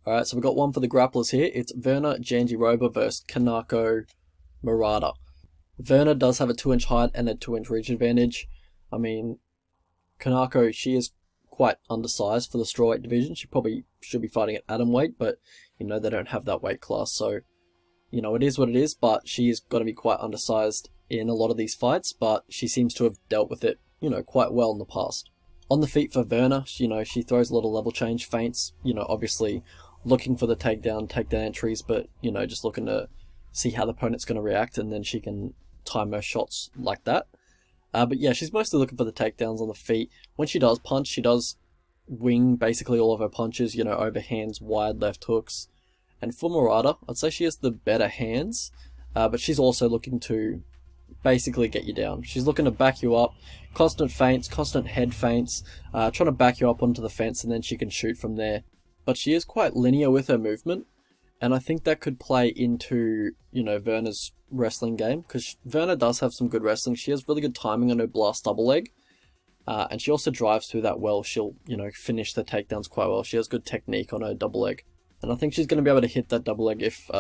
Alright, so we've got one for the grapplers here. It's Virna, Jandiroba versus Kanako, Murata. Virna does have a 2-inch height and a 2-inch reach advantage. I mean, Kanako, she is quite undersized for the strawweight division. She probably should be fighting at atomweight, but, you know, they don't have that weight class. So, you know, it is what it is, but she is going to be quite undersized in a lot of these fights, but she seems to have dealt with it, you know, quite well in the past. On the feet for Virna, you know, she throws a lot of level change feints, you know, obviously looking for the takedown entries, but, you know, just looking to see how the opponent's going to react, and then she can time her shots like that. But yeah, she's mostly looking for the takedowns on the feet. When she does punch, she does wing basically all of her punches, you know, overhands, wide left hooks. And for Murata, I'd say she has the better hands, but she's also looking to basically get you down. She's looking to back you up, constant feints, constant head feints, trying to back you up onto the fence, and then she can shoot from there. But she is quite linear with her movement, and I think that could play into, you know, Virna's wrestling game, because Virna does have some good wrestling. She has really good timing on her blast double leg, and she also drives through that well. She'll, you know, finish the takedowns quite well. She has good technique on her double leg, and I think she's going to be able to hit that double leg if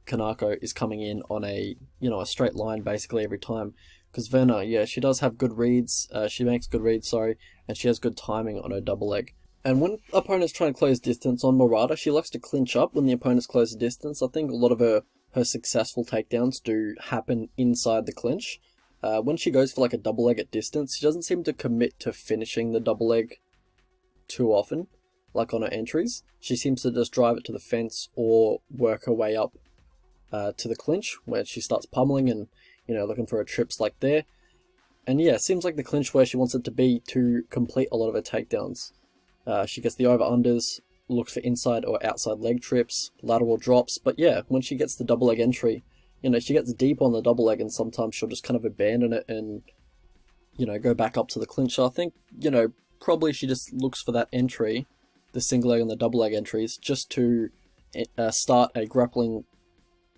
Kanako is coming in on a, you know, a straight line basically every time. Because Virna, yeah, she does have good reads. She makes good reads, sorry, and she has good timing on her double leg. And when opponents try and close distance on Murata, she likes to clinch up when the opponents close the distance. I think a lot of her successful takedowns do happen inside the clinch. When she goes for like a double leg at distance, she doesn't seem to commit to finishing the double leg too often, like on her entries. She seems to just drive it to the fence or work her way up to the clinch, where she starts pummeling and, you know, looking for her trips like there. And yeah, it seems like the clinch where she wants it to be to complete a lot of her takedowns. She gets the over-unders, looks for inside or outside leg trips, lateral drops, but yeah, when she gets the double leg entry, you know, she gets deep on the double leg, and sometimes she'll just kind of abandon it and, you know, go back up to the clinch. So I think, you know, probably she just looks for that entry, the single leg and the double leg entries, just to start a grappling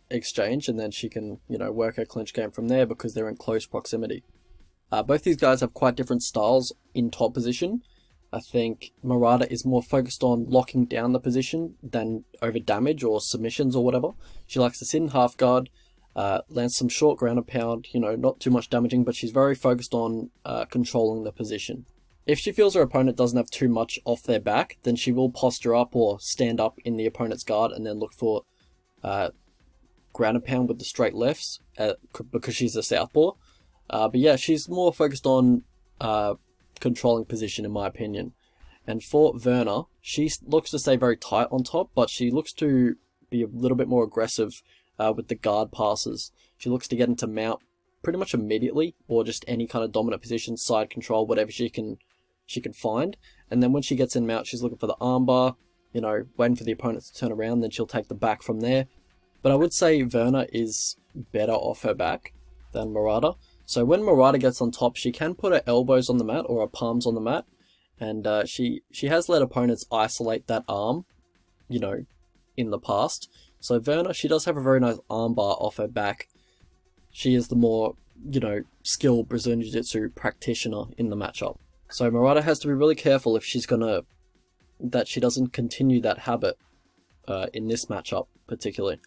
exchange, and then she can, you know, work her clinch game from there because they're in close proximity. Both these guys have quite different styles in top position. I think Murata is more focused on locking down the position than over damage or submissions or whatever. She likes to sit in half guard, lands some short ground and pound, you know, not too much damaging, but she's very focused on controlling the position. If she feels her opponent doesn't have too much off their back, then she will posture up or stand up in the opponent's guard and then look for ground and pound with the straight lefts, because she's a southpaw. But yeah, she's more focused on controlling position, in my opinion. And for Virna, she looks to stay very tight on top, but she looks to be a little bit more aggressive with the guard passes. She looks to get into mount pretty much immediately, or just any kind of dominant position, side control, whatever she can find. And then when she gets in mount, she's looking for the armbar, you know, waiting for the opponent to turn around, then she'll take the back from there. But I would say Virna is better off her back than Murata. So when Murata gets on top, she can put her elbows on the mat or her palms on the mat, and she has let opponents isolate that arm, you know, in the past. So Virna, she does have a very nice armbar off her back. She is the more, you know, skilled Brazilian Jiu-Jitsu practitioner in the matchup. So Murata has to be really careful if she's gonna, that she doesn't continue that habit in this matchup particularly.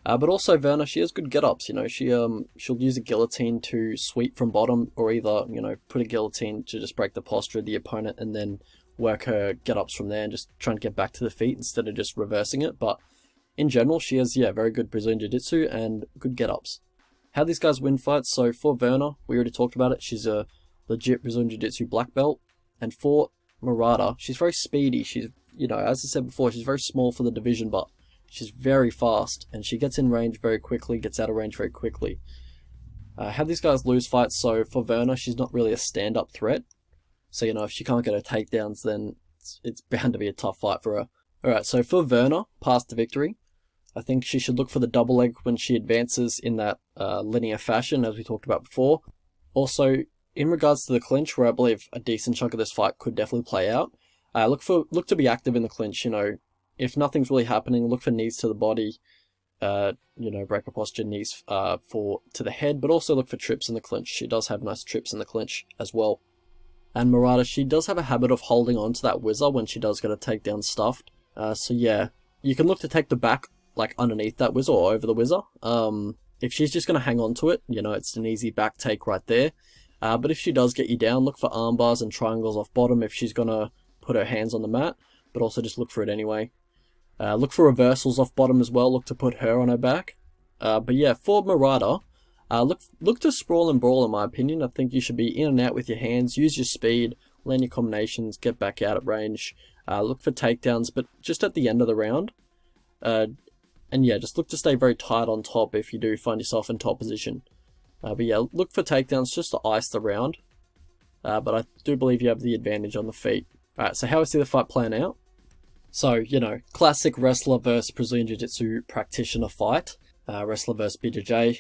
But also Virna, she has good get-ups, you know, she'll use a guillotine to sweep from bottom, or either, you know, put a guillotine to just break the posture of the opponent and then work her get-ups from there and just try and get back to the feet instead of just reversing it. But in general, she has, yeah, very good Brazilian Jiu-Jitsu and good get-ups. How these guys win fights, so for Virna, we already talked about it, she's a legit Brazilian Jiu-Jitsu black belt. And for Murata, she's very speedy, she's, you know, as I said before, she's very small for the division, but she's very fast, and she gets in range very quickly, gets out of range very quickly. How these guys lose fights, so for Virna, she's not really a stand-up threat. So, you know, if she can't get her takedowns, then it's bound to be a tough fight for her. Alright, so for Virna, past to victory, I think she should look for the double leg when she advances in that linear fashion, as we talked about before. Also, in regards to the clinch, where I believe a decent chunk of this fight could definitely play out, look to be active in the clinch, you know. If nothing's really happening, look for knees to the body, you know, breaker posture, knees to the head, but also look for trips in the clinch. She does have nice trips in the clinch as well. And Murata, she does have a habit of holding on to that whizzer when she does get a takedown stuffed. So yeah, you can look to take the back like underneath that whizzer or over the whizzer. If she's just going to hang on to it, you know, it's an easy back take right there. But if she does get you down, look for arm bars and triangles off bottom if she's going to put her hands on the mat, but also just look for it anyway. Look for reversals off bottom as well, look to put her on her back. But yeah, for Murata, look to sprawl and brawl in my opinion. I think you should be in and out with your hands, use your speed, land your combinations, get back out at range. Look for takedowns, but just at the end of the round. And yeah, just look to stay very tight on top if you do find yourself in top position. But yeah, look for takedowns just to ice the round. But I do believe you have the advantage on the feet. Alright, so how I see the fight playing out. So, you know, classic wrestler versus Brazilian Jiu-Jitsu practitioner fight. Wrestler versus BJJ.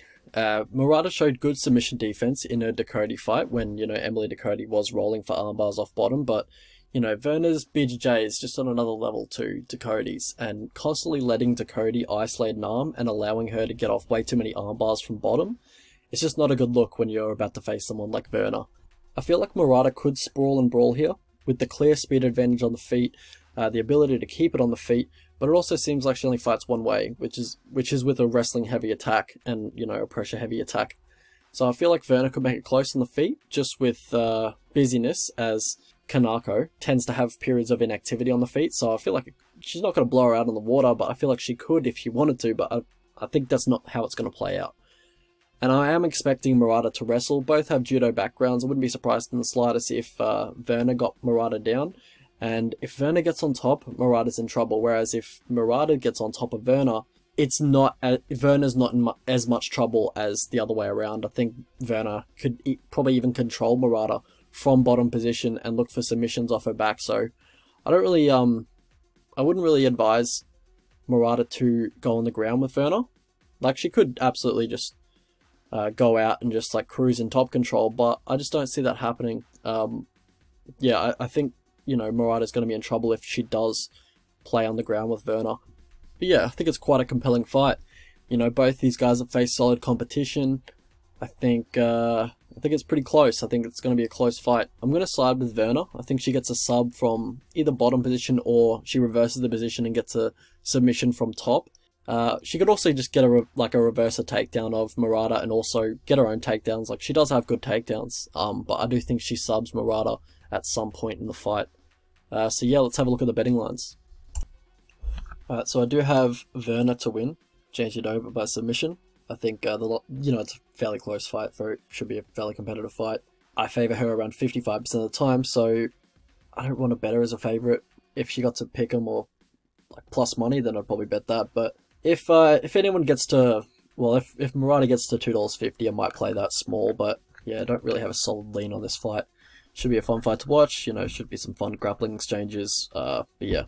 Murata showed good submission defense in her Ducote fight when, you know, Emily Ducote was rolling for arm bars off bottom, but you know, Virna's BJJ is just on another level to Ducote's, and constantly letting Ducote isolate an arm and allowing her to get off way too many arm bars from bottom, it's just not a good look when you're about to face someone like Virna. I feel like Murata could sprawl and brawl here, with the clear speed advantage on the feet, the ability to keep it on the feet, but it also seems like she only fights one way, which is with a wrestling heavy attack and, you know, a pressure heavy attack. So I feel like Virna could make it close on the feet, just with busyness, as Kanako tends to have periods of inactivity on the feet, so I feel like she's not going to blow her out on the water, but I feel like she could if she wanted to, but I think that's not how it's going to play out. And I am expecting Murata to wrestle. Both have judo backgrounds. I wouldn't be surprised in the slightest if Virna got Murata down, and if Virna gets on top, Murata's in trouble, whereas if Murata gets on top of Virna, Virna's not in as much trouble as the other way around. I think Virna could probably even control Murata from bottom position and look for submissions off her back. So I don't really I wouldn't really advise Murata to go on the ground with Virna. Like, she could absolutely just go out and just like cruise in top control, but I just don't see that happening. Yeah, I think, you know, Murata's going to be in trouble if she does play on the ground with Virna. But yeah, I think it's quite a compelling fight. You know, both these guys have faced solid competition. I think it's pretty close. I think it's going to be a close fight. I'm going to side with Virna. I think she gets a sub from either bottom position, or she reverses the position and gets a submission from top. She could also just get a reverser takedown of Murata and also get her own takedowns. Like, she does have good takedowns, but I do think she subs Murata at some point in the fight. So yeah, let's have a look at the betting lines. Alright, so I do have Virna to win, Jandiroba by submission. I think, it's a fairly close fight, should be a fairly competitive fight. I favour her around 55% of the time, so I don't want to bet her as a favourite. If she got to pick 'em or like plus money, then I'd probably bet that. But if anyone gets to, well, if Murata gets to $2.50, I might play that small. But yeah, I don't really have a solid lean on this fight. Should be a fun fight to watch. You know, should be some fun grappling exchanges. But yeah,